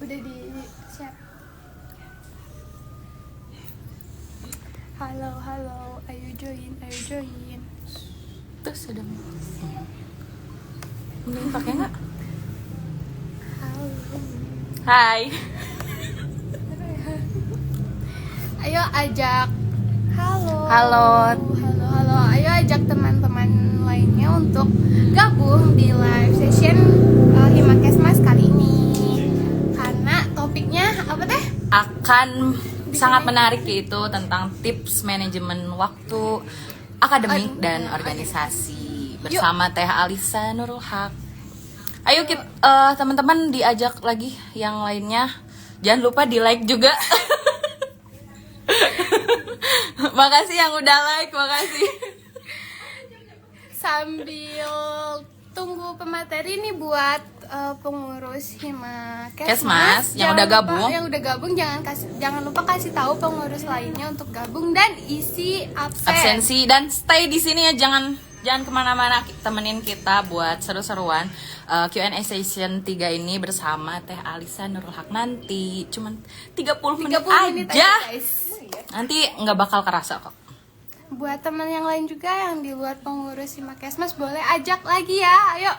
Udah di siap. Halo, halo. Ayo join, ayo join. Tuh sudah. Ini pakai nggak? Halo. Hai. Ayo ajak. Halo. Halo. Halo, halo. Ayo ajak teman-teman lainnya untuk gabung di live session Himakesmas kali ini. Karena topiknya apa teh? Akan sangat menarik, yaitu tentang tips manajemen waktu akademik dan organisasi bersama Teh Alisa Nurul Haq. Ayo kita teman-teman diajak lagi yang lainnya. Jangan lupa di like juga. Makasih yang udah like, makasih. Sambil tunggu pemateri nih buat pengurus Kesmas yang udah gabung. Yang udah gabung jangan lupa kasih tahu pengurus lainnya untuk gabung dan isi absensi dan stay di sini ya, jangan kemana-mana, temenin kita buat seru-seruan Q&A session 3 ini bersama Teh Alisa Nurul Haq. Nanti cuman 30 menit aja, guys. nanti nggak bakal kerasa kok. Buat teman yang lain juga yang di luar pengurus Himakesmas boleh ajak lagi ya, ayo.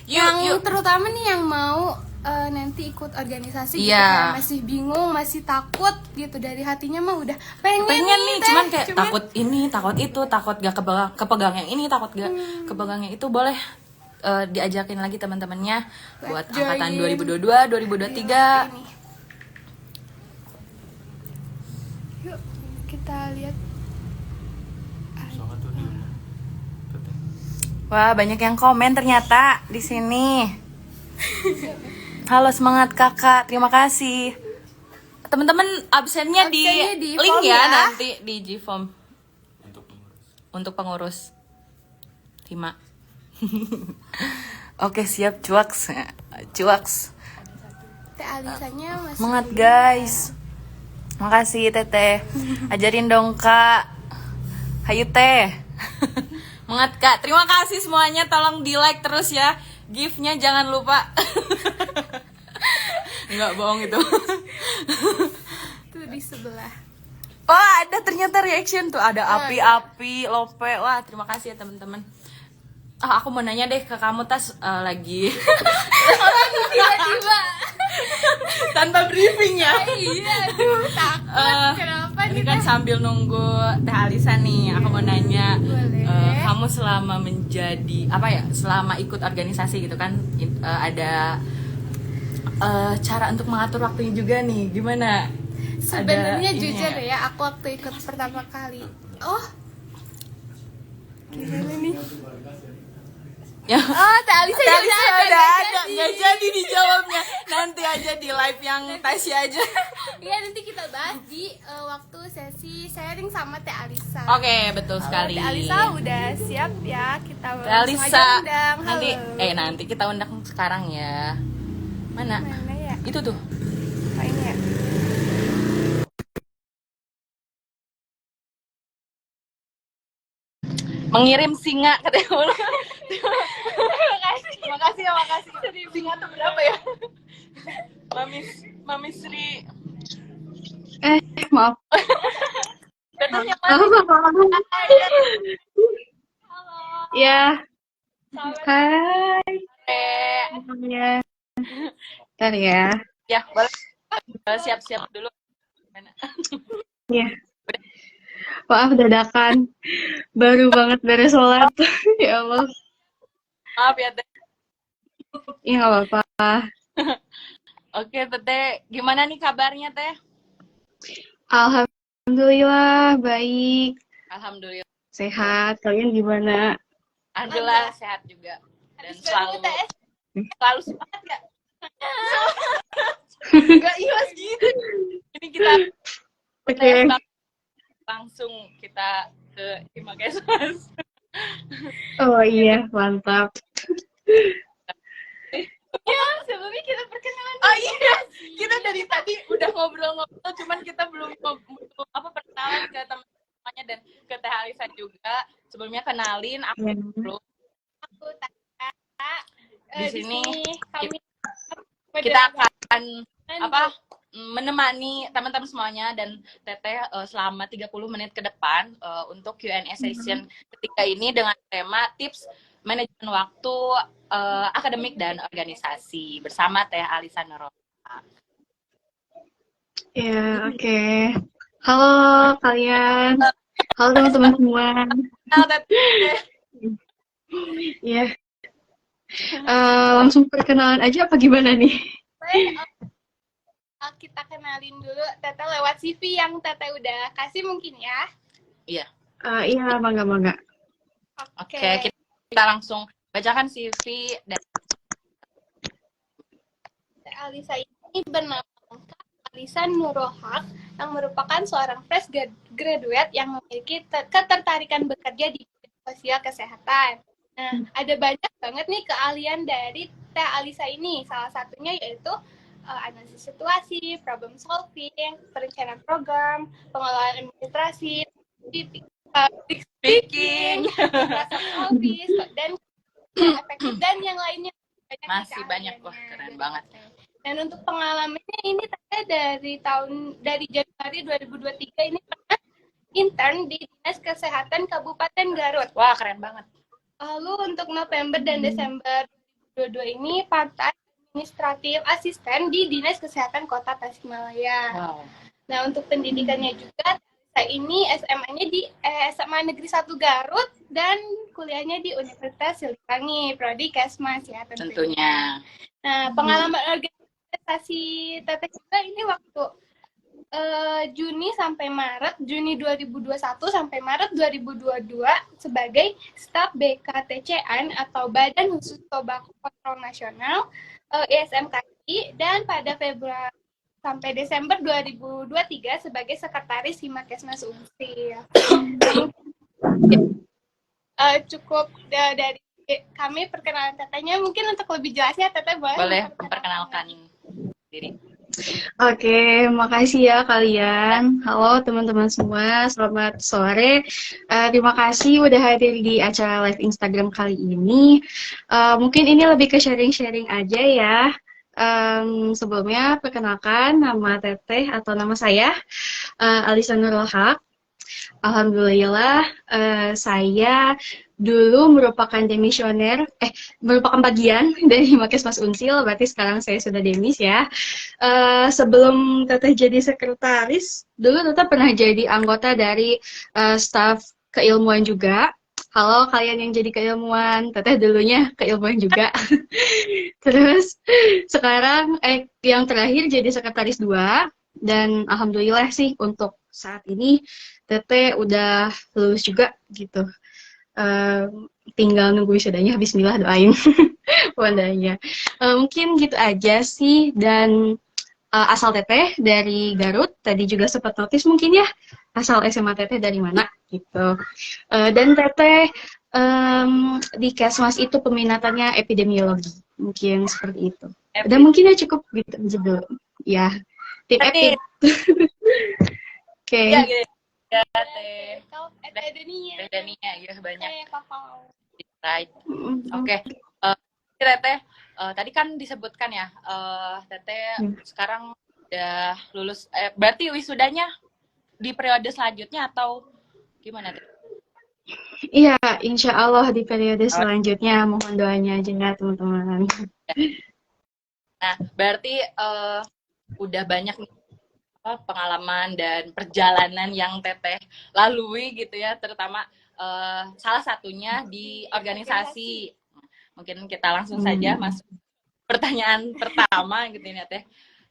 Yang terutama nih yang mau nanti ikut organisasi gitu, kayak masih bingung, masih takut gitu, dari hatinya mah udah pengen nih, cuman kayak takut ini, takut itu, takut gak kepegang yang ini, takut gak kepegang yang itu. Boleh diajakin lagi teman-temannya buat angkatan 2022, 2023. Yuk kita lihat. Wah, banyak yang komen ternyata di sini. Halo, semangat kakak, terima kasih. Teman-teman absennya di link ya, nanti di G-Form untuk pengurus. Terima. Oke, siap, cuaks. Teh Alisanya masih Semangat guys. Makasih Teteh. Ajarin dong Kak. Hayu Teh. Semangat Kak. Terima kasih semuanya. Tolong di like terus ya. Gift-nya jangan lupa. Enggak bohong itu. tuh di sebelah. Wah, ada ternyata reaction tuh. Ada api-api, lope. Wah, terima kasih ya teman-teman. Aku mau nanya deh ke kamu, Tas, lagi. Tiba-tiba. Tanpa briefing ya. Iya, aduh, takut. Kenapa Ini nih? kan sambil nunggu Teh Alisa nih, aku mau nanya, kamu selama menjadi selama ikut organisasi gitu kan, ada cara untuk mengatur waktunya juga nih, gimana? Sebenarnya jujur ya, aku waktu ikut pertama kali, gimana nih? Ya. Teh Alisa udah ada, nggak jadi dijawabnya. Nanti aja di live yang Tasya aja. Iya, nanti kita bahas di waktu sesi sharing sama Teh Alisa. Oke, betul sekali. Teh Alisa udah siap ya, kita Teh Alisa undang. nanti kita undang sekarang ya. Mana ya? Itu tuh. Oh, ini ya. Mengirim singa katanya. Makasih ya. Singa tuh berapa ya? Mami Sri. Maaf. Betul yang mana? Ya. Hai. Ya. Bentar ya. Ya, boleh. Siap-siap dulu. Ya. Maaf dadakan. Baru banget beres sholat. Ya Allah. Maaf ya, Teh. Ya nggak apa-apa. Oke, Teh. Gimana nih kabarnya, Teh? Alhamdulillah baik. Alhamdulillah. Sehat. Kalian gimana? Alhamdulillah sehat juga. Dan selalu semangat gak? Gak ikhlas gitu. Ini kita langsung kita ke Himakesmas. Oh iya, mantap. Ya, sebelumnya kita perkenalan. Oh iya, kita dari tadi udah ngobrol-ngobrol, cuman kita belum perkenalan ke teman-temannya dan ke Teh Alisa juga. Sebelumnya kenalin aku dulu. Aku Tata. Di sini kami kita akan akan apa menemani teman-teman semuanya dan Teteh selama 30 menit ke depan untuk Q&A session ketika ini dengan tema tips manajemen waktu akademik dan organisasi bersama Teh Alisa Nurul. Ya, oke. Halo kalian. Halo teman-teman semua. Halo Teteh. Ya, langsung perkenalan aja apa gimana nih? Kita kenalin dulu Teteh lewat CV yang Teteh udah kasih mungkin ya. Iya. Iya, mangga. Oke, kita langsung bacakan CV dan Alisa ini bernama lengkap Alisa Nurul Haq yang merupakan seorang fresh graduate yang memiliki ketertarikan bekerja di sosial kesehatan. Nah, ada banyak banget nih keahlian dari Teh Alisa ini. Salah satunya yaitu analisis situasi, problem solving, perencanaan program, pengelolaan administrasi, public speaking, office, dan efektif dan yang lainnya. masih banyak, wah keren banget. Dan untuk pengalamannya ini dari Januari 2023 ini pernah intern di Dinas Kesehatan Kabupaten Garut. Wah, keren banget. Lalu untuk November dan Desember 2022 ini part-time administratif asisten di Dinas Kesehatan Kota Tasikmalaya. Wow. Nah, untuk pendidikannya juga saya ini SMA-nya di SMA Negeri 1 Garut dan kuliahnya di Universitas Siliwangi, prodi Kesmas ya tentunya. Nah, pengalaman organisasi Teteh juga ini waktu Juni 2021 sampai Maret 2022 sebagai staf BKTCN atau Badan Khusus Tobako Kontrol Nasional ISMKI, dan pada Februari sampai Desember 2023 sebagai sekretaris Himakesmas Unsil. Cukup dari kami perkenalan Tetehnya. Mungkin untuk lebih jelasnya Teteh boleh memperkenalkan diri. Oke, makasih ya kalian. Halo teman-teman semua, selamat sore. Terima kasih udah hadir di acara live Instagram kali ini. Mungkin ini lebih ke sharing-sharing aja ya. Sebelumnya perkenalkan nama Teteh atau nama saya Alisa Nurul Haq. Alhamdulillah saya dulu merupakan merupakan bagian dari Himakesmas Unsil, berarti sekarang saya sudah demis ya. Sebelum Teteh jadi sekretaris, dulu Teteh pernah jadi anggota dari staf keilmuan juga. Halo kalian yang jadi keilmuan, Teteh dulunya keilmuan juga. Terus sekarang yang terakhir jadi sekretaris 2, dan alhamdulillah sih untuk saat ini Teteh udah lulus juga gitu. Tinggal nunggu wisudanya, bismillah doain wadahnya. Mungkin gitu aja sih, dan asal Teteh dari Garut, tadi juga sempat notice mungkin ya, asal SMA Teteh dari mana gitu. Dan Teteh di Kesmas itu peminatannya epidemiologi, mungkin seperti itu. Dan mungkin ya cukup gitu aja dulu ya, tip epi. Oke. Ya, Teh. Dania ya banyak. Right. Oke. Teteh, tadi kan disebutkan ya, Teteh sekarang udah lulus, berarti wisudanya di periode selanjutnya atau gimana, Teh? Iya, insya Allah di periode selanjutnya, mohon doanya aja ya teman-teman. Nah, berarti udah banyak pengalaman dan perjalanan yang Teteh lalui gitu ya, terutama salah satunya di organisasi. Mungkin kita langsung saja masuk pertanyaan pertama gitu ya Teh.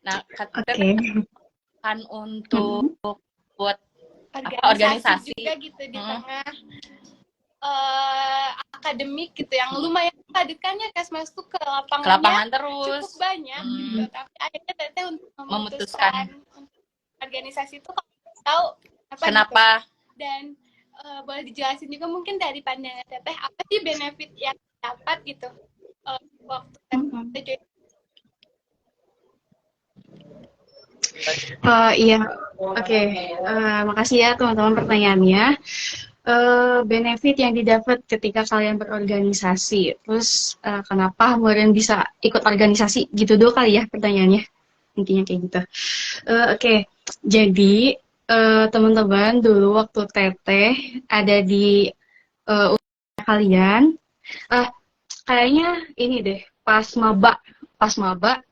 Nah, Teteh kan untuk buat organisasi juga gitu di tengah akademik gitu yang lumayan padat kan ya, Kesmas tuh ke lapangan terus cukup banyak gitu, tapi akhirnya Teteh untuk memutuskan organisasi itu tahu kenapa gitu. Dan boleh dijelasin juga mungkin dari pandangan Teteh apa sih benefit yang dapat gitu waktu Teteh join? Iya, oke. Makasih ya teman-teman pertanyaannya. Benefit yang didapat ketika kalian berorganisasi, terus kenapa kalian bisa ikut organisasi gitu dulu kali ya pertanyaannya. intinya kayak gitu. Oke, jadi teman-teman dulu waktu Teteh ada di usia kalian, ah kayaknya ini deh pas maba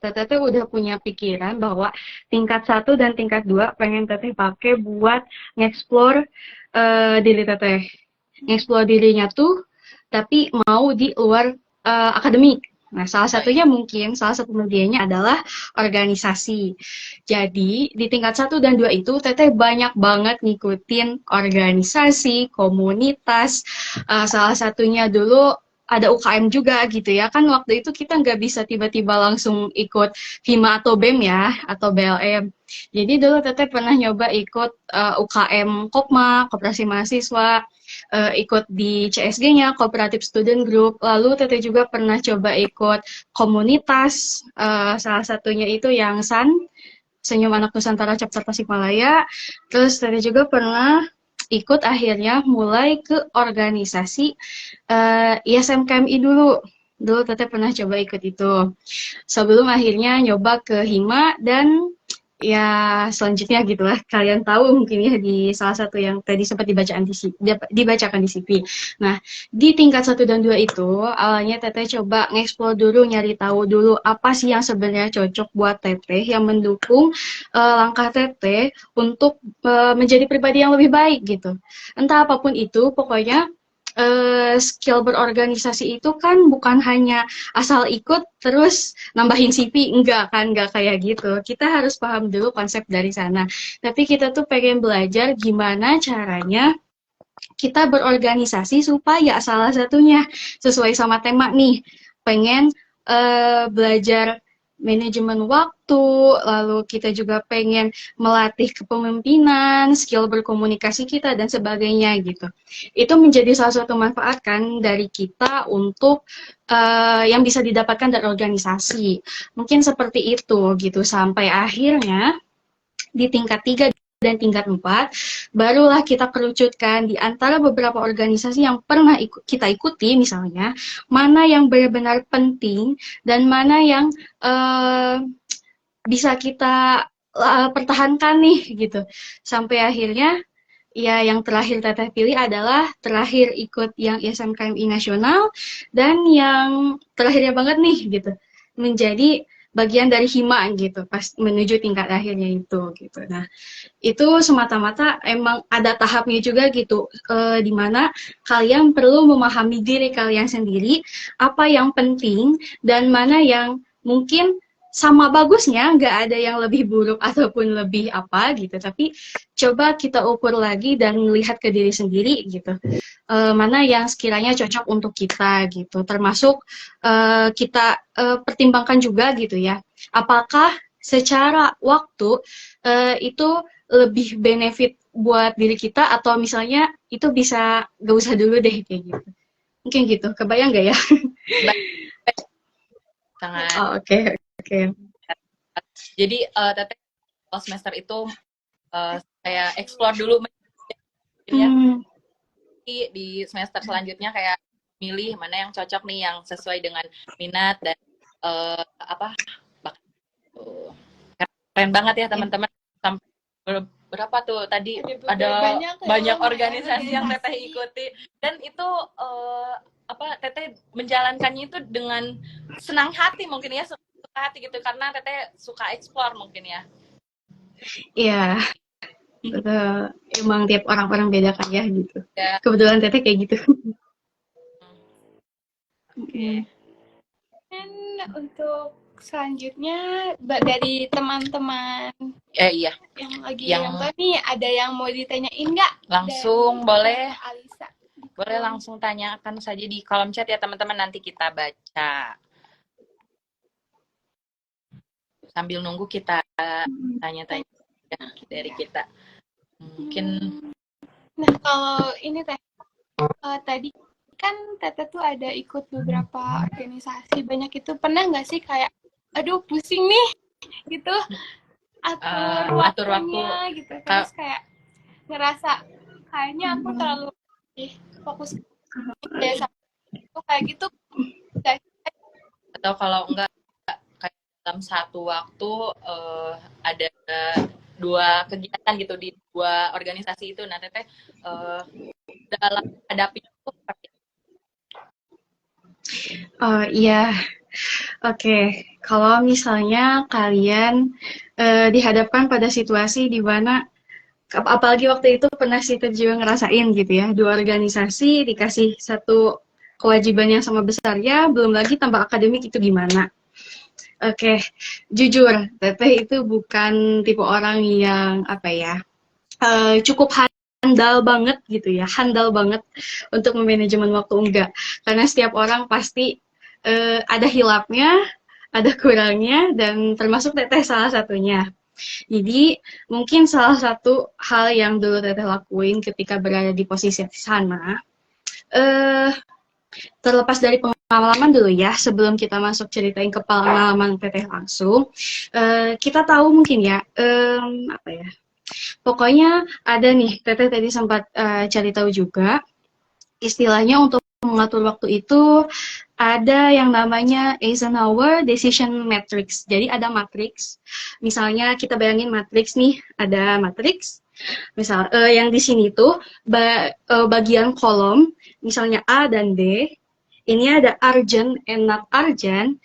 Teteh tuh udah punya pikiran bahwa tingkat 1 dan tingkat 2 pengen Teteh pakai buat nge-explore diri Teteh, nge-explore dirinya tuh tapi mau di luar akademik. Nah, salah satunya mungkin, salah satu medianya adalah organisasi. Jadi, di tingkat 1 dan 2 itu, Teteh banyak banget ngikutin organisasi, komunitas. Salah satunya dulu ada UKM juga gitu ya. Kan waktu itu kita nggak bisa tiba-tiba langsung ikut HIMA atau BEM ya, atau BLM. Jadi dulu Teteh pernah nyoba ikut UKM Kopma, Koperasi Mahasiswa, ikut di CSG-nya, Cooperative Student Group. Lalu Teteh juga pernah coba ikut komunitas, salah satunya itu yang Senyum Anak Nusantara Chapter Tasikmalaya. Terus Teteh juga pernah ikut akhirnya mulai ke organisasi ISM KMI dulu. Dulu Teteh pernah coba ikut itu. Sebelum akhirnya nyoba ke HIMA dan ya selanjutnya gitulah, kalian tahu mungkin ya di salah satu yang tadi sempat dibacakan di CV. Nah, di tingkat 1 dan 2 itu awalnya Teteh coba ngeksplor dulu, nyari tahu dulu apa sih yang sebenarnya cocok buat Teteh yang mendukung langkah Teteh untuk menjadi pribadi yang lebih baik gitu. Entah apapun itu, pokoknya skill berorganisasi itu kan bukan hanya asal ikut terus nambahin CV, enggak kayak gitu. Kita harus paham dulu konsep dari sana. Tapi kita tuh pengen belajar gimana caranya kita berorganisasi supaya salah satunya sesuai sama tema nih, pengen belajar manajemen waktu, lalu kita juga pengen melatih kepemimpinan, skill berkomunikasi kita, dan sebagainya gitu. Itu menjadi salah satu manfaat kan dari kita untuk yang bisa didapatkan dari organisasi. Mungkin seperti itu gitu, sampai akhirnya di tingkat 3 dan tingkat 4, barulah kita kerucutkan di antara beberapa organisasi yang pernah kita ikuti, misalnya, mana yang benar-benar penting dan mana yang bisa kita pertahankan nih, gitu. Sampai akhirnya, ya yang terakhir Teteh pilih adalah terakhir ikut yang ISMKMI Nasional, dan yang terakhirnya banget nih, gitu, menjadi bagian dari HIMA gitu, pas menuju tingkat akhirnya itu gitu. Nah, itu semata-mata emang ada tahapnya juga gitu, di mana kalian perlu memahami diri kalian sendiri, apa yang penting dan mana yang mungkin sama bagusnya, nggak ada yang lebih buruk ataupun lebih apa gitu, tapi coba kita ukur lagi dan lihat ke diri sendiri gitu, mana yang sekiranya cocok untuk kita gitu, termasuk kita pertimbangkan juga gitu ya, apakah secara waktu itu lebih benefit buat diri kita, atau misalnya itu bisa gak usah dulu deh kayak gitu. Mungkin gitu, kebayang gak ya? Sangat. Oke. Jadi Teteh semester itu kayak explore dulu ya. Di semester selanjutnya kayak milih mana yang cocok nih, yang sesuai dengan minat dan keren banget ya teman-teman. Sampai berapa tuh tadi ada banyak organisasi yang Teteh ikuti, dan itu Teteh menjalankannya itu dengan senang hati mungkin ya, suka hati gitu, karena Teteh suka explore mungkin ya. Iya, betul. Emang tiap orang-orang beda kan ya gitu. Ya. Kebetulan Teteh kayak gitu. Oke. Dan untuk selanjutnya dari teman-teman iya yang lagi yang nih, ada yang mau ditanyain nggak? Langsung boleh Alisa. Boleh langsung tanyakan saja di kolom chat ya teman-teman, nanti kita baca. Sambil nunggu kita tanya-tanya dari kita. Mungkin. Nah, kalau ini tadi kan Teteh tuh ada ikut beberapa organisasi, banyak itu, pernah nggak sih kayak aduh pusing nih gitu atur waktunya gitu, terus kayak ngerasa kayaknya aku terlalu fokus kayak gitu, atau kalau enggak kayak dalam satu waktu ada 2 kegiatan gitu di 2 organisasi itu. Nah, Teteh dalam hadapi itu seperti Iya, oke. Kalau misalnya kalian dihadapkan pada situasi di mana, apalagi waktu itu pernah sih juga ngerasain gitu ya, 2 organisasi dikasih satu kewajiban yang sama besarnya, belum lagi tambah akademik, itu gimana? Oke, jujur, Teteh itu bukan tipe orang yang apa ya, cukup handal banget gitu ya, handal banget untuk memanajemen waktu, enggak. Karena setiap orang pasti ada hilapnya, ada kurangnya, dan termasuk Teteh salah satunya. Jadi mungkin salah satu hal yang dulu Teteh lakuin ketika berada di posisi sana, eh terlepas dari pengalaman dulu ya, sebelum kita masuk ceritain ke pengalaman Teteh langsung, kita tahu mungkin ya, apa ya, pokoknya ada nih, Teteh tadi sempat cari tahu juga, istilahnya untuk mengatur waktu itu ada yang namanya Eisenhower Decision Matrix. Jadi ada matriks. Misalnya kita bayangin matriks nih, ada matriks. Misal yang di sini tuh bagian kolom, misalnya A dan B. Ini ada urgent and not urgent,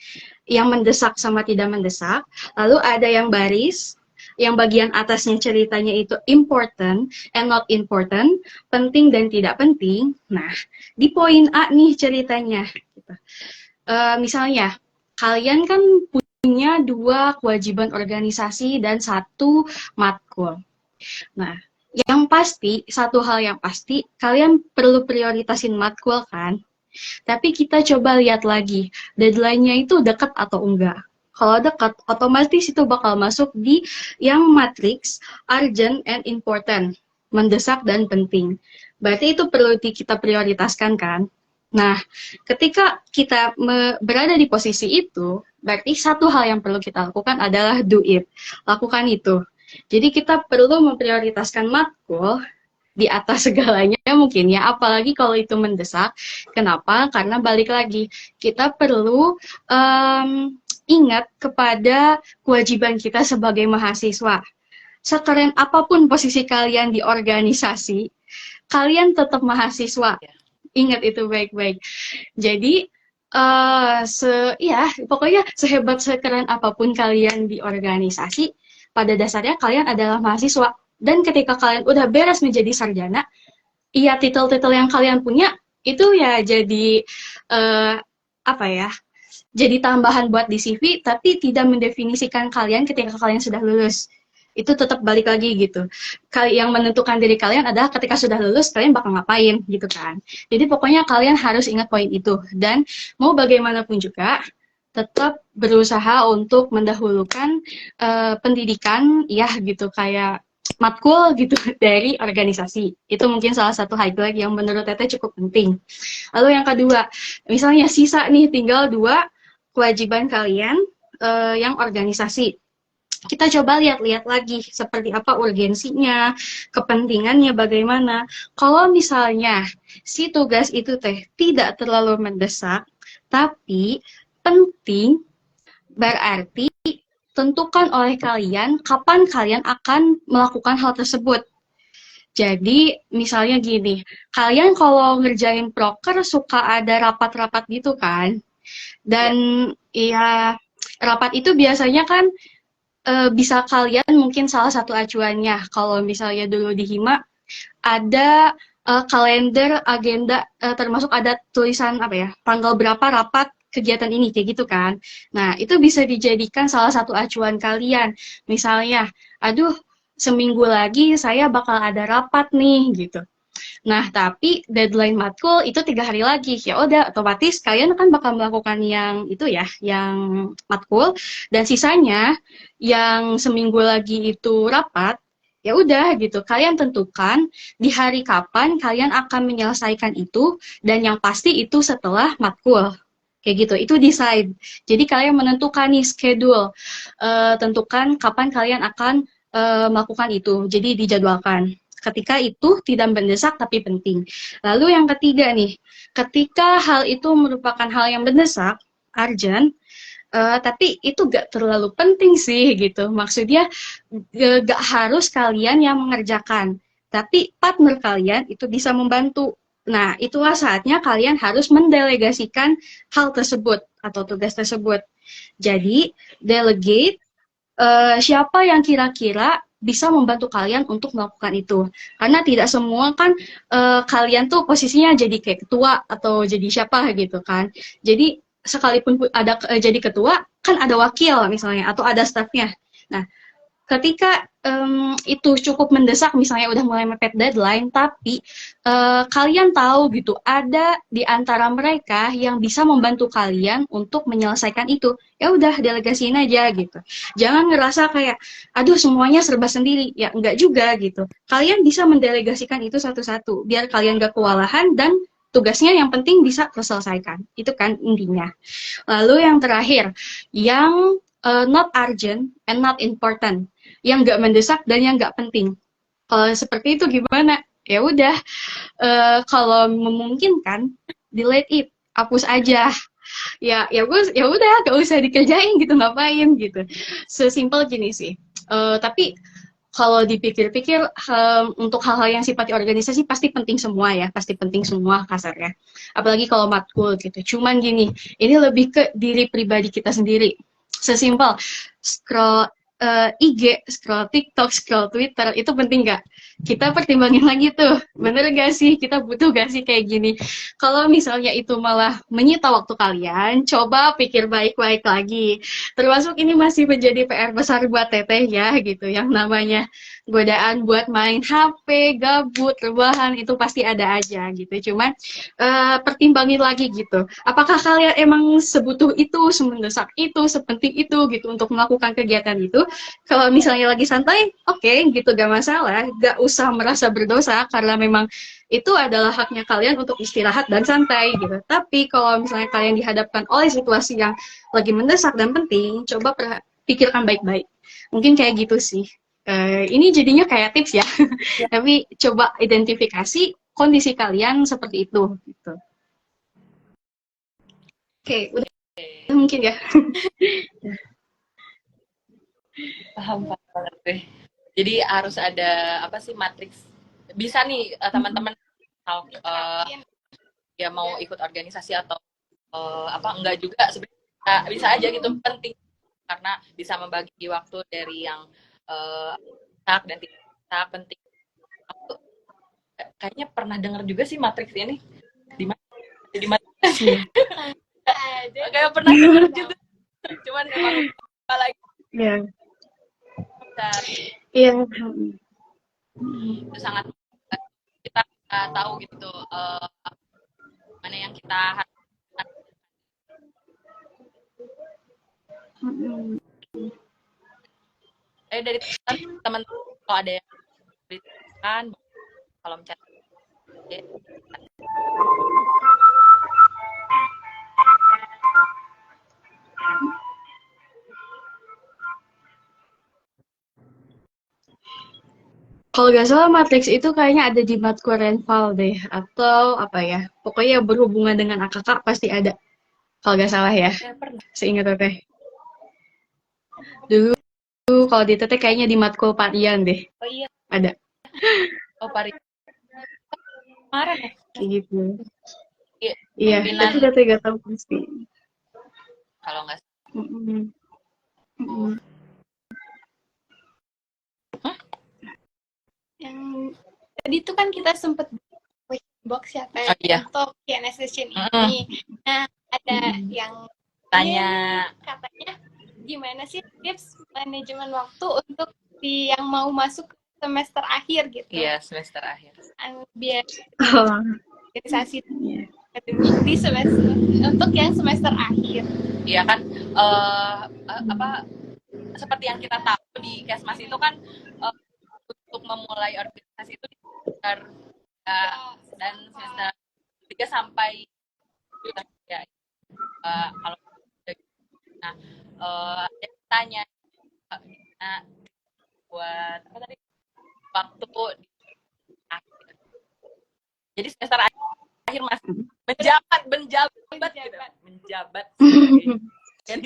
yang mendesak sama tidak mendesak. Lalu ada yang baris, yang bagian atasnya ceritanya itu important and not important, penting dan tidak penting. Nah, di poin A nih ceritanya. Gitu. Misalnya, kalian kan punya 2 kewajiban organisasi dan 1 matkul. Nah, yang pasti, satu hal yang pasti, kalian perlu prioritasin matkul kan? Tapi kita coba lihat lagi, deadline-nya itu dekat atau enggak. Kalau dekat, otomatis itu bakal masuk di yang matriks urgent and important, mendesak dan penting. Berarti itu perlu kita prioritaskan kan? Nah, ketika kita berada di posisi itu, berarti satu hal yang perlu kita lakukan adalah do it. Lakukan itu. Jadi kita perlu memprioritaskan matkul di atas segalanya mungkin ya, apalagi kalau itu mendesak. Kenapa? Karena balik lagi, kita perlu ingat kepada kewajiban kita sebagai mahasiswa. Sekeren apapun posisi kalian di organisasi, kalian tetap mahasiswa. Ingat itu baik-baik. Jadi pokoknya sehebat sekeren apapun kalian di organisasi, pada dasarnya kalian adalah mahasiswa. Dan ketika kalian udah beres menjadi sarjana, iya, titel-titel yang kalian punya itu ya jadi jadi tambahan buat di CV, tapi tidak mendefinisikan kalian ketika kalian sudah lulus. Itu tetap balik lagi gitu. Yang menentukan diri kalian adalah ketika sudah lulus kalian bakal ngapain gitu kan. Jadi pokoknya kalian harus ingat poin itu, dan mau bagaimanapun juga tetap berusaha untuk mendahulukan pendidikan ya gitu, kayak matkul gitu dari organisasi. Itu mungkin salah satu highlight yang menurut Teteh cukup penting. Lalu yang kedua, misalnya sisa nih tinggal 2 kewajiban kalian yang organisasi. Kita coba lihat-lihat lagi seperti apa urgensinya, kepentingannya bagaimana. Kalau misalnya si tugas itu tidak terlalu mendesak, tapi penting, berarti tentukan oleh kalian kapan kalian akan melakukan hal tersebut. Jadi misalnya gini, kalian kalau ngerjain proker suka ada rapat-rapat gitu kan, dan ya rapat itu biasanya kan bisa kalian mungkin salah satu acuannya. Kalau misalnya dulu di Hima ada kalender, agenda, termasuk ada tulisan tanggal berapa rapat kegiatan ini, kayak gitu kan. Nah, itu bisa dijadikan salah satu acuan kalian. Misalnya, aduh, seminggu lagi saya bakal ada rapat nih, gitu. Nah, tapi deadline matkul itu 3 hari lagi. Ya udah, otomatis kalian kan bakal melakukan yang itu ya, yang matkul, dan sisanya yang seminggu lagi itu rapat, ya udah gitu. Kalian tentukan di hari kapan kalian akan menyelesaikan itu, dan yang pasti itu setelah matkul. Kayak gitu, itu decide. Jadi kalian menentukan nih schedule, tentukan kapan kalian akan melakukan itu. Jadi dijadwalkan. Ketika itu tidak mendesak tapi penting. Lalu yang ketiga nih, ketika hal itu merupakan hal yang mendesak, urgent, Tapi itu gak terlalu penting sih gitu. Maksudnya gak harus kalian yang mengerjakan, tapi partner kalian itu bisa membantu. Nah, itulah saatnya kalian harus mendelegasikan hal tersebut atau tugas tersebut. Jadi, delegate siapa yang kira-kira bisa membantu kalian untuk melakukan itu. Karena tidak semua kan kalian tuh posisinya jadi kayak ketua atau jadi siapa gitu kan. Jadi sekalipun ada jadi ketua, kan ada wakil misalnya atau ada stafnya. Nah, ketika itu cukup mendesak, misalnya udah mulai mepet deadline, tapi kalian tahu gitu, ada di antara mereka yang bisa membantu kalian untuk menyelesaikan itu, ya udah delegasiin aja gitu. Jangan ngerasa kayak, aduh semuanya serba sendiri, ya enggak juga gitu. Kalian bisa mendelegasikan itu satu-satu, biar kalian gak kewalahan dan tugasnya yang penting bisa terselesaikan. Itu kan intinya. Lalu yang terakhir, yang not urgent and not important, yang nggak mendesak dan yang nggak penting. Kalau seperti itu gimana? Ya udah, kalau memungkinkan, delete it, hapus aja. Ya udah, gak usah dikerjain gitu, ngapain gitu. Sesimpel gini sih. Tapi kalau dipikir-pikir, untuk hal-hal yang sifatnya organisasi pasti penting semua ya, pasti penting semua kasarnya. Apalagi kalau matkul gitu. Cuman gini, ini lebih ke diri pribadi kita sendiri. Sesimpel scroll IG, scroll TikTok, scroll Twitter, itu penting nggak? Kita pertimbangin lagi tuh, bener gak sih? Kita butuh gak sih kayak gini? Kalau misalnya itu malah menyita waktu kalian, coba pikir baik-baik lagi. Termasuk ini masih menjadi PR besar buat Teteh ya, gitu. Yang namanya godaan buat main HP, gabut, rebahan, itu pasti ada aja gitu. Cuman pertimbangin lagi gitu. Apakah kalian emang sebutuh itu, semendesak itu, sepenting itu gitu untuk melakukan kegiatan itu? Kalau misalnya lagi santai, oke, gitu, gak masalah, gak usah merasa berdosa karena memang itu adalah haknya kalian untuk istirahat dan santai gitu. Tapi kalau misalnya kalian dihadapkan oleh situasi yang lagi mendesak dan penting, coba pikirkan baik-baik. Mungkin kayak gitu sih. Ini jadinya kayak tips ya, tapi coba identifikasi kondisi kalian seperti itu gitu. Oke, udah mungkin ya. Paham banget deh. Jadi harus ada apa sih matriks. Bisa nih teman-teman ya mau ikut organisasi atau apa enggak juga sebenarnya bisa aja gitu, penting karena bisa membagi waktu dari yang tak dan tidak penting. Aku kayaknya pernah dengar juga sih matriks ini di mana di mana kayak pernah dengar juga, cuman memang apa lagi Iya. Iya. Iya. Itu sangat kita tahu gitu mana yang kita harus. Dari teman kalau ada yang berikan kalau mencari kalau nggak salah matriks itu kayaknya ada di matkul Renval deh, atau apa ya, pokoknya berhubungan dengan AKK pasti ada, kalau nggak salah ya, seingat Teteh. Dulu kalau di Teteh kayaknya di matkul Parian deh. Oh iya, ada. Oh Parian kemarin ya Kayak gitu. Iya, tapi Teteh nggak tahu pasti. Kalau nggak yang tadi tuh kan kita sempet box ya untuk Q&A session ini. Nah, ada yang tanya katanya gimana sih tips manajemen waktu untuk yang mau masuk semester akhir gitu? Iya, semester akhir. Biar organisasi akademik di semester untuk yang semester akhir. Iya kan, apa seperti yang kita tahu di Kesmas itu kan untuk memulai organisasi itu di semester dan semester 3 sampai ya kalau nah tanya buat apa tadi waktu di akhir. Jadi semester akhir masih menjabat Ya.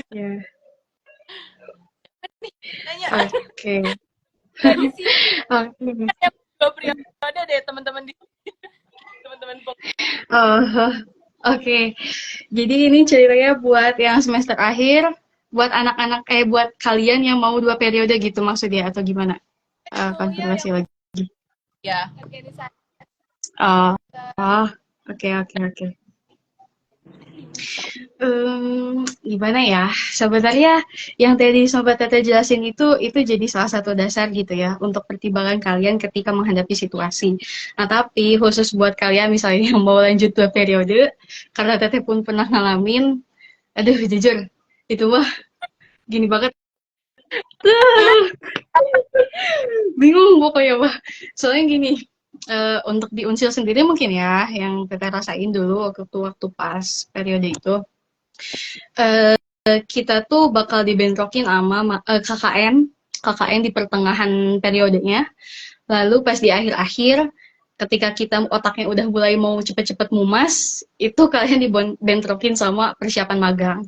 Nanya Oke. Oke. dua periode deh teman-teman di teman-teman Oh, oke. Jadi ini ceritanya buat yang semester akhir, buat anak-anak buat kalian yang mau 2 periode gitu maksudnya atau gimana? Konfirmasi lagi. ya. organisasi. Oh, oh, oke oke oke. Gimana ya? Sebenarnya yang tadi Sobat Tete jelasin itu jadi salah satu dasar gitu ya untuk pertimbangan kalian ketika menghadapi situasi. Nah, tapi khusus buat kalian misalnya yang mau lanjut 2 periode, karena Tete pun pernah ngalamin, aduh jujur, itu mah gini banget. Bingung pokoknya mah. Soalnya gini, untuk di Unsil sendiri mungkin ya, yang Tete rasain dulu waktu pas periode itu, kita tuh bakal dibentrokin sama KKN di pertengahan periodenya. Lalu pas di akhir-akhir, ketika kita otaknya udah mulai mau cepet-cepet mumas, itu kalian dibentrokin sama persiapan magang.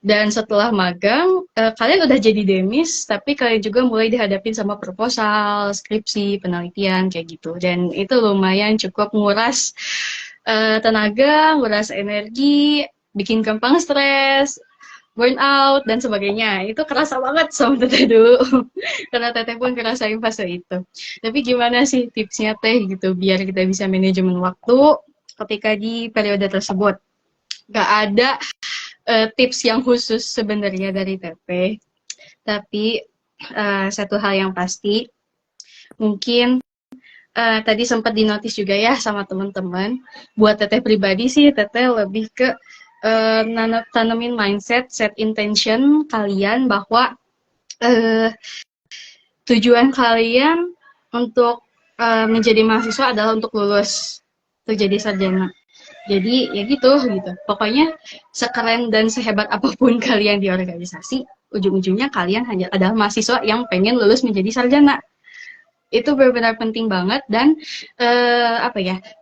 Dan setelah magang, kalian udah jadi demis, tapi kalian juga mulai dihadapin sama proposal, skripsi, penelitian, kayak gitu. Dan itu lumayan cukup nguras tenaga, nguras energi, bikin gampang stres, burnout, dan sebagainya. Itu kerasa banget sama Teteh dulu. Karena Teteh pun ngerasain fase itu. Tapi gimana sih tipsnya Teh gitu, biar kita bisa manajemen waktu ketika di periode tersebut? Gak ada tips yang khusus sebenarnya dari Teteh. Tapi satu hal yang pasti, mungkin tadi sempat dinotis juga ya sama teman-teman. Buat Teteh pribadi sih, Teteh lebih ke tanemin mindset, set intention kalian bahwa tujuan kalian untuk menjadi mahasiswa adalah untuk lulus, untuk jadi sarjana. Jadi ya gitu. Pokoknya sekeren dan sehebat apapun kalian di organisasi, ujung-ujungnya kalian hanya adalah mahasiswa yang pengen lulus menjadi sarjana. Itu benar-benar penting banget. Dan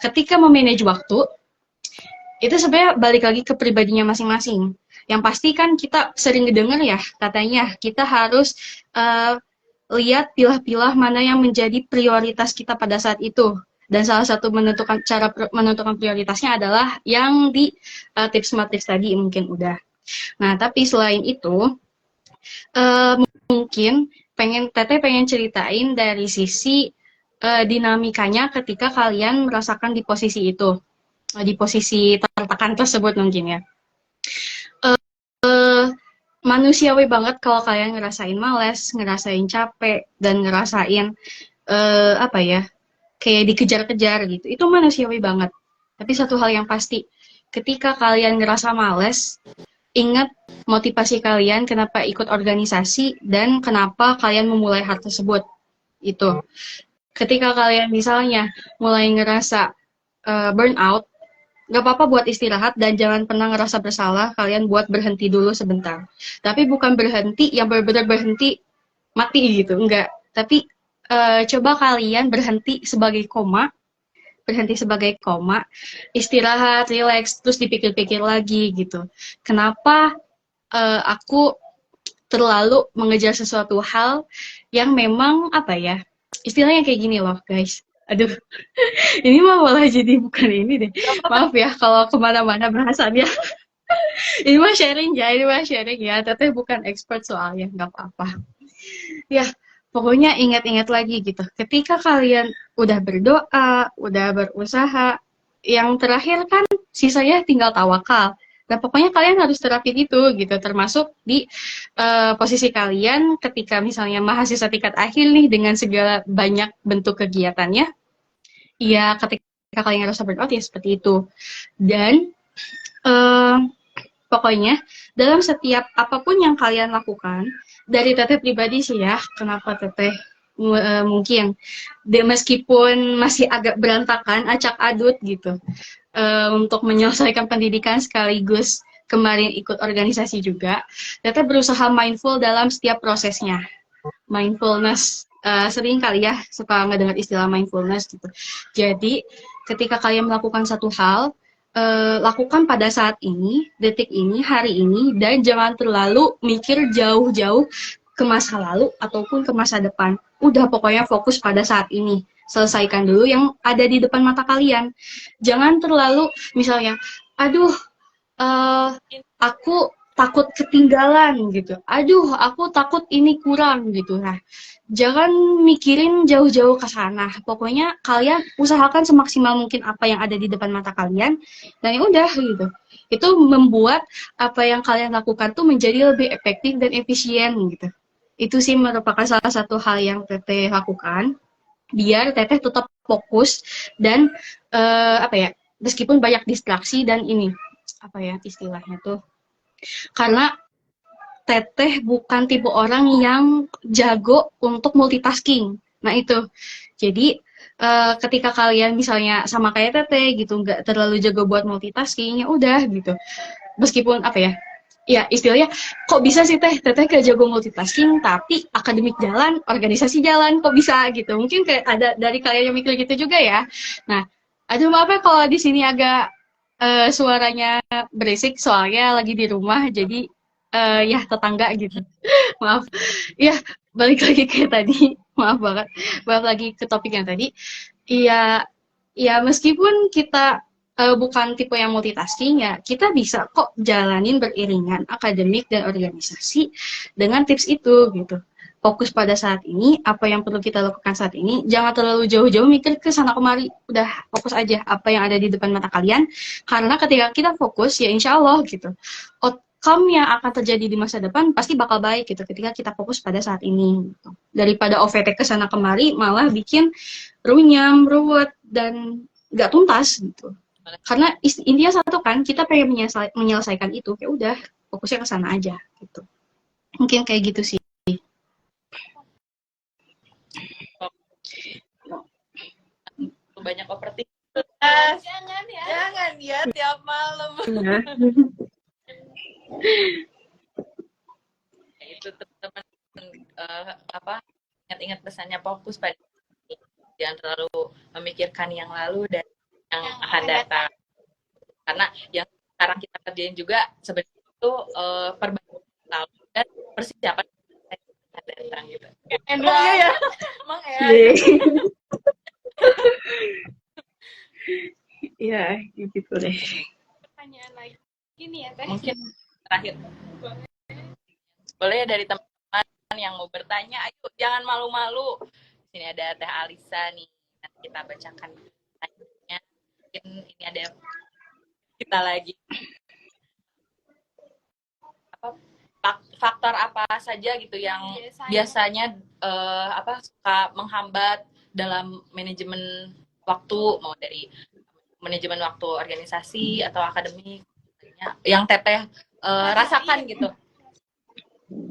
ketika memanage waktu, itu sebenarnya balik lagi ke pribadinya masing-masing. Yang pasti kan kita sering ngedenger ya, katanya kita harus lihat pilah-pilah mana yang menjadi prioritas kita pada saat itu. Dan salah satu cara menentukan prioritasnya adalah yang di tips matrix tadi mungkin udah. Nah, tapi selain itu, mungkin Teteh pengen ceritain dari sisi dinamikanya ketika kalian merasakan di posisi itu, di posisi tertekan tersebut mungkin ya. Manusiawi banget kalau kalian ngerasain malas, ngerasain capek, dan ngerasain kayak dikejar-kejar gitu. Itu manusiawi banget. Tapi satu hal yang pasti, ketika kalian ngerasa males, ingat motivasi kalian kenapa ikut organisasi dan kenapa kalian memulai hal tersebut. Itu. Ketika kalian misalnya mulai ngerasa burnout, gak apa-apa buat istirahat dan jangan pernah ngerasa bersalah kalian buat berhenti dulu sebentar. Tapi bukan berhenti yang benar-benar berhenti mati gitu, enggak. Tapi coba kalian berhenti sebagai koma, istirahat, relax, terus dipikir-pikir lagi gitu. Kenapa aku terlalu mengejar sesuatu hal yang memang istilahnya kayak gini loh guys. Aduh, ini mah malah jadi bukan ini deh. Maaf ya kalau kemana-mana bahasannya. Ini mah sharing ya. Teteh bukan expert soalnya, nggak apa-apa. Ya, pokoknya ingat-ingat lagi gitu. Ketika kalian udah berdoa, udah berusaha, yang terakhir kan sisanya tinggal tawakal. Nah, pokoknya kalian harus terapin itu gitu, termasuk di posisi kalian ketika misalnya mahasiswa tingkat akhir nih dengan segala banyak bentuk kegiatannya. Ya, ketika kalian ngerasa burnout ya seperti itu. Dan pokoknya dalam setiap apapun yang kalian lakukan, dari Teteh pribadi sih ya, kenapa Teteh mungkin meskipun masih agak berantakan, acak adut gitu, untuk menyelesaikan pendidikan sekaligus kemarin ikut organisasi juga, Teteh berusaha mindful dalam setiap prosesnya. Mindfulness, sering kali ya suka ngedengar istilah mindfulness gitu. Jadi ketika kalian melakukan satu hal, lakukan pada saat ini, detik ini, hari ini, dan jangan terlalu mikir jauh-jauh ke masa lalu ataupun ke masa depan. Udah pokoknya fokus pada saat ini. Selesaikan dulu yang ada di depan mata kalian. Jangan terlalu misalnya, aduh, aku takut ketinggalan gitu. Aduh, aku takut ini kurang gitu. Nah, jangan mikirin jauh-jauh ke sana. Pokoknya kalian usahakan semaksimal mungkin apa yang ada di depan mata kalian dan ya udah gitu. Itu membuat apa yang kalian lakukan tuh menjadi lebih efektif dan efisien gitu. Itu sih merupakan salah satu hal yang Teteh lakukan biar Teteh tetap fokus dan apa ya, meskipun banyak distraksi dan ini apa ya istilahnya tuh, karena Teteh bukan tipe orang yang jago untuk multitasking. Nah itu, jadi ketika kalian misalnya sama kayak Teteh gitu, nggak terlalu jago buat multitasking, ya udah gitu. Meskipun apa ya, ya istilahnya kok bisa sih Teteh gak jago multitasking, tapi akademik jalan, organisasi jalan, kok bisa gitu. Mungkin kayak ada dari kalian yang mikir gitu juga ya. Nah, aduh maaf ya kalau di sini agak suaranya berisik soalnya lagi di rumah, jadi ya tetangga gitu. Maaf. Ya, balik lagi ke tadi. Maaf banget. Balik lagi ke topik yang tadi. Iya, ya meskipun kita bukan tipe yang multitasking ya, kita bisa kok jalanin beriringan akademik dan organisasi dengan tips itu gitu. Fokus pada saat ini, apa yang perlu kita lakukan saat ini, jangan terlalu jauh-jauh mikir ke sana kemari, udah fokus aja apa yang ada di depan mata kalian, karena ketika kita fokus ya insya Allah gitu, outcome yang akan terjadi di masa depan pasti bakal baik gitu ketika kita fokus pada saat ini gitu. Daripada OVT ke sana kemari malah bikin runyam, ruwet dan nggak tuntas gitu. Karena intinya satu kan, kita pengen menyelesaikan itu, ya udah fokusnya ke sana aja gitu. Mungkin kayak gitu sih. Banyak opportunitas. Jangan ya tiap malam. Itu teman-teman apa, ingat-ingat pesannya, fokus pada ini. Jangan terlalu memikirkan yang lalu dan yang akan datang. Karena yang sekarang kita kerjain juga sebenarnya itu perbaikan lalu dan persiapan yang akan datang gitu. Emang ya? Emang ya? Iya, gitu deh. Pertanyaan lagi ini ya Teh. Mungkin terakhir. Boleh ya dari teman-teman yang mau bertanya, ayo jangan malu-malu. Sini ada Teh Alisa nih, nanti kita bacakan pertanyaannya. Mungkin ini ada kita lagi. Faktor apa saja gitu yang biasanya suka menghambat dalam manajemen waktu, mau dari manajemen waktu organisasi atau akademik, yang Teteh rasakan gitu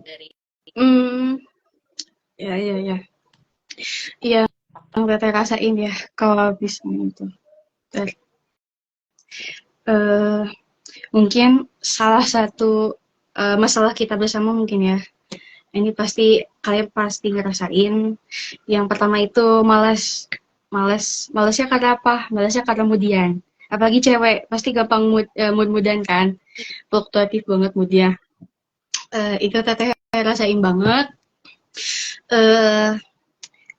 dari ya yang Teteh rasain ya kalau habis itu mungkin salah satu masalah kita bersama mungkin ya, ini pasti kalian pasti ngerasain. Yang pertama itu malasnya karena apa? Malasnya karena kemudian, apalagi cewek pasti gampang mood-moodan kan, fluktuatif banget moodnya. Itu Teteh rasain banget.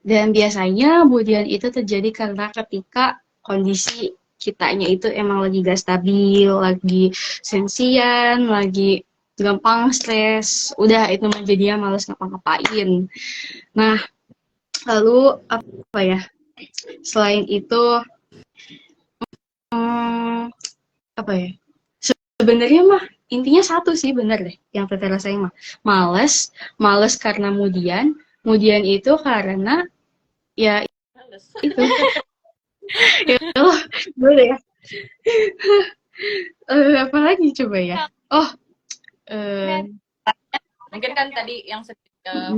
Dan biasanya kemudian itu terjadi karena ketika kondisi kitanya itu emang lagi gak stabil, lagi sensian, lagi gampang stres, udah itu menjadinya males ngapa-ngapain. Nah, lalu apa ya? Selain itu, apa ya? Sebenarnya mah intinya satu sih, bener deh yang Teteh rasain mah. Males karena kemudian itu karena ya itu. Ya Allah, boleh ya. Apa lagi coba ya? Oh, mungkin kan tadi yang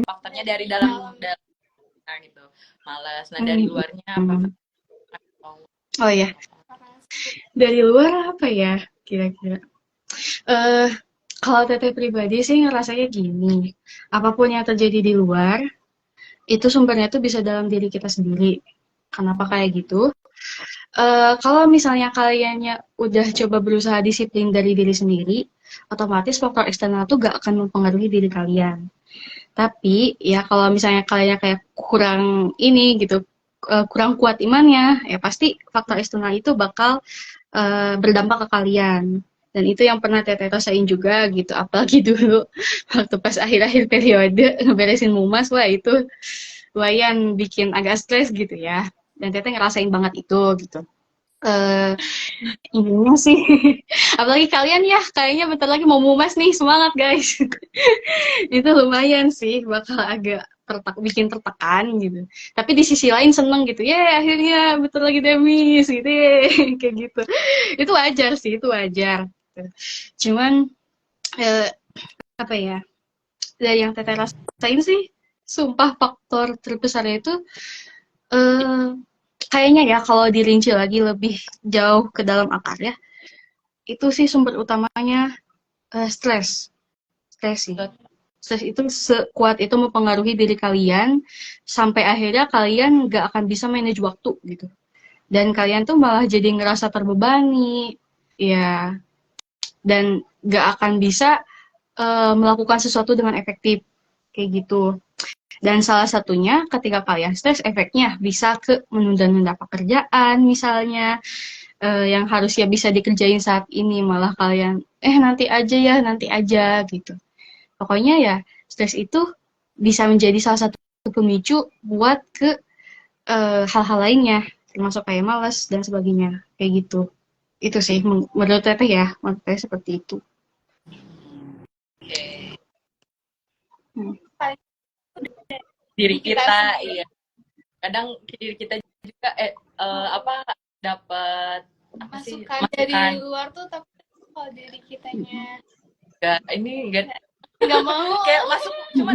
faktornya dari dalam gitu, malas. Nah dari luarnya apa? Oh ya, dari luar apa ya kira-kira? Kalau Teteh pribadi sih ngerasanya gini, apapun yang terjadi di luar itu sumbernya tuh bisa dalam diri kita sendiri. Kenapa kayak gitu? Kalau misalnya kaliannya udah coba berusaha disiplin dari diri sendiri, otomatis faktor eksternal tuh gak akan mempengaruhi diri kalian. Tapi ya kalau misalnya kalian kayak kurang ini gitu, kurang kuat imannya, ya pasti faktor eksternal itu bakal berdampak ke kalian. Dan itu yang pernah Teteh rasain juga gitu, apalagi dulu waktu pas akhir-akhir periode ngeberesin mumas, wah itu lumayan bikin agak stres gitu ya. Dan Teteh ngerasain banget itu gitu. Eh ininya sih, apalagi kalian ya, kayaknya bentar lagi mau mumas nih, semangat guys. Itu lumayan sih, bakal agak bikin tertekan gitu. Tapi di sisi lain seneng gitu, ya akhirnya bentar lagi demis gitu, kayak gitu. Itu wajar sih, itu wajar. Cuman apa ya? Dari yang Teteh rasain sih, sumpah faktor terbesarnya itu kayaknya ya kalau dirinci lagi lebih jauh ke dalam akarnya, itu sih sumber utamanya stres. Stres sih. Stres itu sekuat itu mempengaruhi diri kalian sampai akhirnya kalian nggak akan bisa manage waktu gitu. Dan kalian tuh malah jadi ngerasa terbebani, ya, dan nggak akan bisa melakukan sesuatu dengan efektif kayak gitu. Dan salah satunya ketika kalian stres, efeknya bisa ke menunda-nunda pekerjaan misalnya, yang harusnya bisa dikerjain saat ini malah kalian nanti aja ya, nanti aja gitu. Pokoknya ya stres itu bisa menjadi salah satu pemicu buat ke hal-hal lainnya, termasuk kayak malas dan sebagainya kayak gitu. Itu sih menurut Teteh ya, menurut Teteh seperti itu. Diri kita, iya. Kadang diri kita juga dapat masukan dari luar tuh, tapi kalau diri kitanya nggak mau, kayak masuk cuma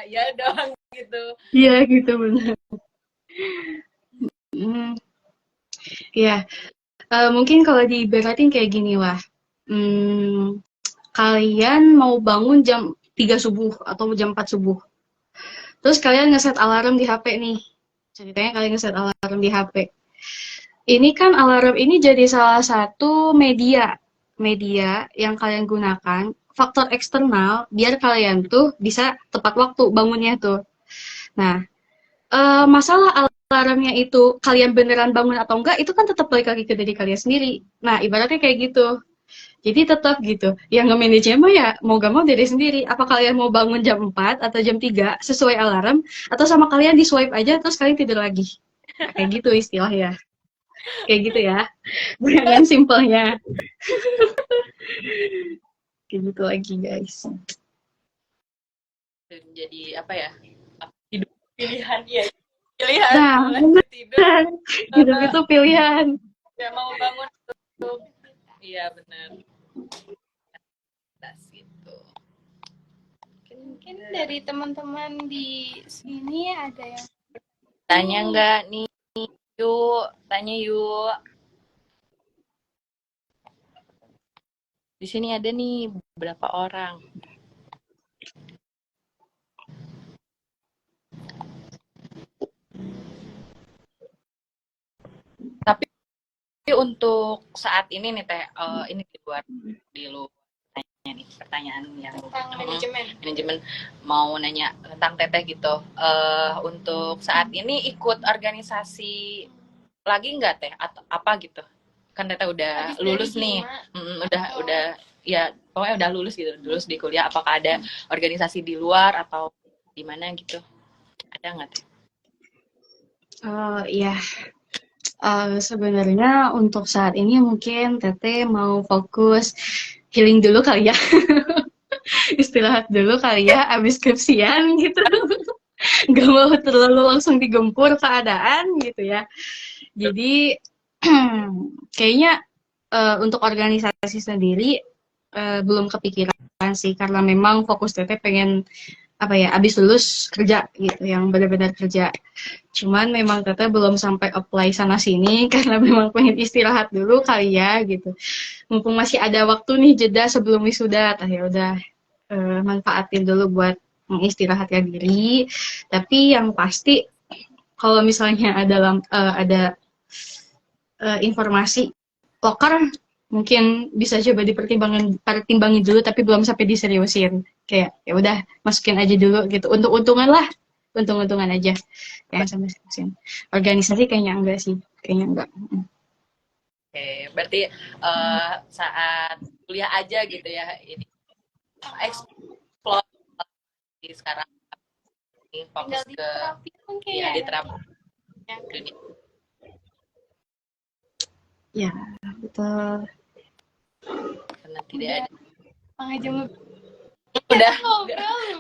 ya doang gitu. Iya gitu benar. Ya, mungkin kalau diibaratin kayak gini lah. Kalian mau bangun jam 3 subuh atau jam 4 subuh. Terus kalian ngeset alarm di HP nih. Ceritanya kalian ngeset alarm di HP. Ini kan alarm ini jadi salah satu media yang kalian gunakan, faktor eksternal biar kalian tuh bisa tepat waktu bangunnya tuh. Nah, masalah alarmnya itu kalian beneran bangun atau enggak itu kan tetap balik lagi ke diri kalian sendiri. Nah, ibaratnya kayak gitu. Jadi tetap gitu. Yang nge-manage mah ya mau gak mau diri sendiri. Apa kalian mau bangun jam 4 atau jam 3 sesuai alarm, atau sama kalian di swipe aja terus kalian tidur lagi. Nah, kayak gitu istilahnya. Kayak gitu ya. Bukan simpelnya. Kayak gitu lagi guys. Dan jadi apa ya? Hidup pilihan ya. Pilihan. Nah, tidur. Hidup itu pilihan. Ya mau bangun tuh. Iya benar. Gitu. Mungkin dari teman-teman di sini ada yang tanya nggak nih? Yuk, tanya yuk. Di sini ada nih beberapa orang. Tapi untuk saat ini nih Teh, ini di luar nih pertanyaan yang tentang manajemen mau nanya tentang Teteh gitu. Untuk saat ini ikut organisasi lagi nggak Teh atau apa gitu? Kan Teteh udah lulus nih, udah ya pokoknya udah lulus gitu, lulus di kuliah. Apakah ada organisasi di luar atau di mana gitu? Ada nggak Teh? Iya. Sebenarnya untuk saat ini mungkin Teteh mau fokus healing dulu kali ya. Istirahat dulu kali ya abis skripsian gitu. Gak mau terlalu langsung digempur keadaan gitu ya. Jadi kayaknya untuk organisasi sendiri belum kepikiran sih, karena memang fokus Teteh pengen abis lulus kerja gitu, yang benar-benar kerja. Cuman memang Teteh belum sampai apply sana sini karena memang pengen istirahat dulu kali ya gitu. Mumpung masih ada waktu nih jeda sebelum wisuda, ya udah manfaatin dulu buat mengistirahatkan diri. Tapi yang pasti kalau misalnya ada informasi lokar, mungkin bisa coba pertimbangin dulu, tapi belum sampai diseriusin. Kayak ya udah masukin aja dulu gitu. Untung-untungan lah, untung-untungan aja. Yang sampai seriusin. Organisasi kayaknya enggak sih, kayaknya enggak. Oke, berarti saat kuliah aja gitu ya, ini explore sekarang ini fokus ke ya di terapi dunia. Ya, betul. Karena tidak ada. Jam Udah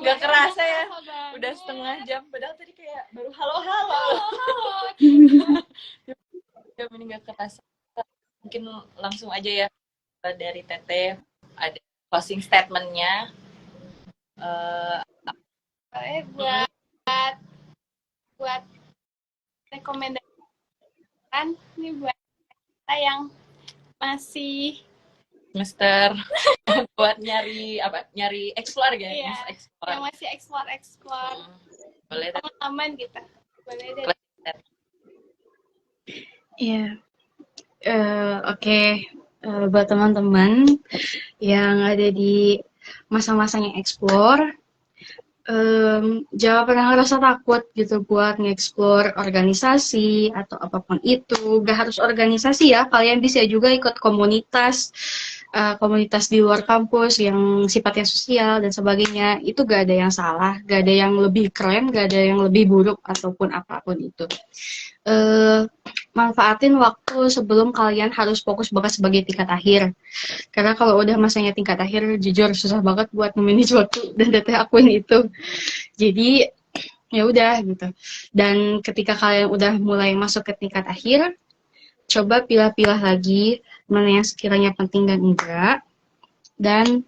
nggak kerasa ya, udah setengah jam. Padahal tadi kayak baru halo. Jam ini nggak kerasa. Mungkin langsung aja ya dari Teteh ada closing statement-nya. buat rekomendasikan nih buat kita yang masih semester buat nyari explore ya, iya, yang masih explore boleh pengalaman kita boleh deh. Iya. Oke. Buat teman-teman yang ada di masa-masanya explore, jangan pernah ngerasa takut gitu buat nge-explore organisasi atau apapun itu. Gak harus organisasi ya, kalian bisa juga ikut komunitas di luar kampus yang sifatnya sosial dan sebagainya. Itu gak ada yang salah, gak ada yang lebih keren, gak ada yang lebih buruk ataupun apapun itu. Manfaatin waktu sebelum kalian harus fokus banget sebagai tingkat akhir. Karena kalau udah masanya tingkat akhir, jujur susah banget buat memanage waktu, dan Teteh akuin itu. Jadi ya udah gitu. Dan ketika kalian udah mulai masuk ke tingkat akhir, coba pilah-pilah lagi mana yang sekiranya penting dan enggak. Dan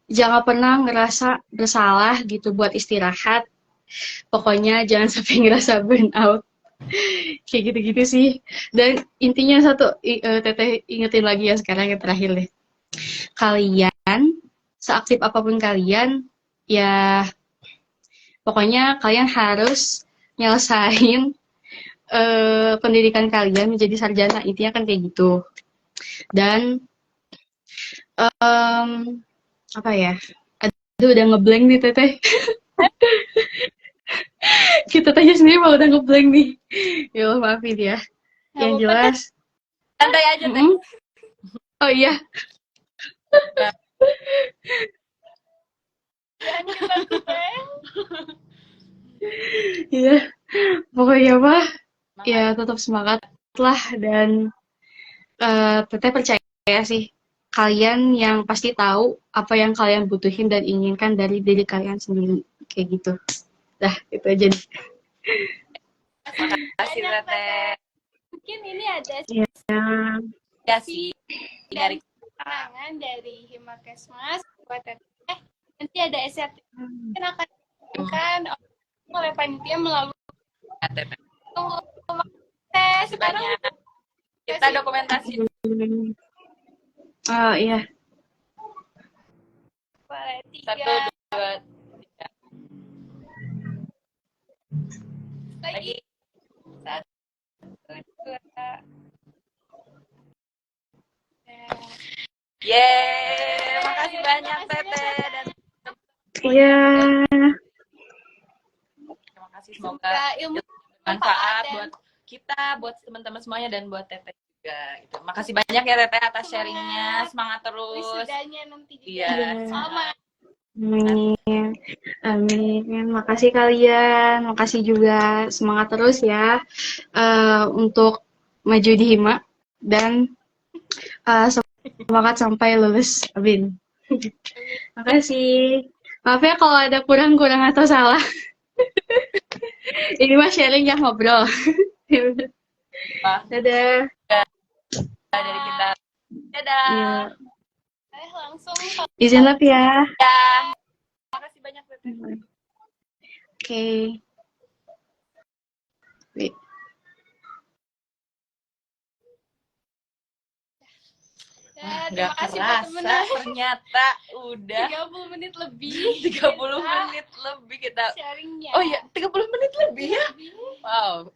jangan pernah ngerasa bersalah gitu buat istirahat. Pokoknya jangan sampai ngerasa burnout. Kayak gitu-gitu sih. Dan intinya satu, Teteh ingetin lagi ya sekarang yang terakhir deh. Kalian, seaktif apapun kalian, ya pokoknya kalian harus nyelesain pendidikan kalian menjadi sarjana. Intinya kan kayak gitu. Dan apa ya? Aduh, udah ngeblank nih Teteh. Kita tanya sendiri malah udah ngeblank nih. Ya Allah, maafin ya. Yang jelas santai aja Teh. Oh iya. Iya. Pokoknya mah ya tetap semangat lah, dan Teteh percaya sih kalian yang pasti tahu apa yang kalian butuhin dan inginkan dari diri kalian sendiri, kayak gitu. Dah, itu aja nih. Makasih Teteh. Mungkin ini ada sih dari keterangan dari Himakesmas buat Teteh. Nanti ada SRT yang akan dikirimkan oleh panitia melalui Teteh. tunggu tes Banyak. Kita dokumentasi. Oh iya. 1, 2, 3. Lagi. 1, 2. Yeay, makasih banyak Teteh dan Iya. terima kasih, semoga ilmu bermanfaat buat kita, buat teman-teman semuanya, dan buat Teteh juga. Gitu. Makasih banyak ya Teteh atas sharingnya, semangat terus. Wisudanya nanti juga. Iya. Selamat. Amin. Makasih kalian, makasih juga, semangat terus ya untuk maju di Hima, dan semangat sampai lulus. Amin. Makasih. Maaf ya kalau ada kurang-kurang atau salah. Ini mah sharing ya, ngobrol. Dadah. Dari kita. Dadah. Ya. Langsung. Izin lab ya. Ya. Makasih banyak Teteh. Oke. Nggak kerasa, ternyata udah 30 menit lebih. 30 menit lebih kita. sharingnya. Oh iya, 30 menit lebih ya. Wow,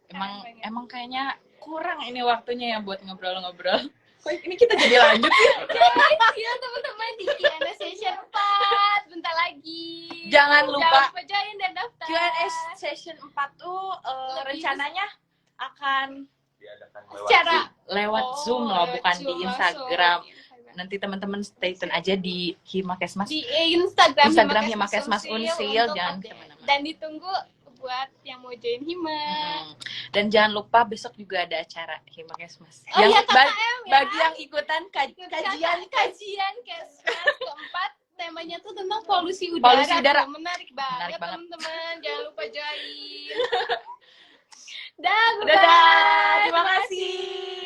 emang kayaknya kurang ini waktunya ya buat ngobrol-ngobrol. Kok ini kita jadi lanjut ya? Guys, ya teman-teman di Q&A session 4 bentar lagi. Jangan lupa join dan daftar. Q&A session 4 tuh rencananya akan Secara lewat Zoom loh, bukan di Zoom Instagram. langsung. Nanti teman-teman stay tune aja di Himakesmas. Di Instagram Himakesmas Unsil, jangan update. kemana-mana. Dan ditunggu buat yang mau join Hima. Dan jangan lupa besok juga ada acara Himakesmas. Oh iya, KKM ya. Bagi yang ikutan kajian Kesmas keempat, temanya tuh tentang polusi udara. Polusi udara. Tuh, menarik banget banget. teman-teman. Jangan lupa join. Dadah, terima kasih.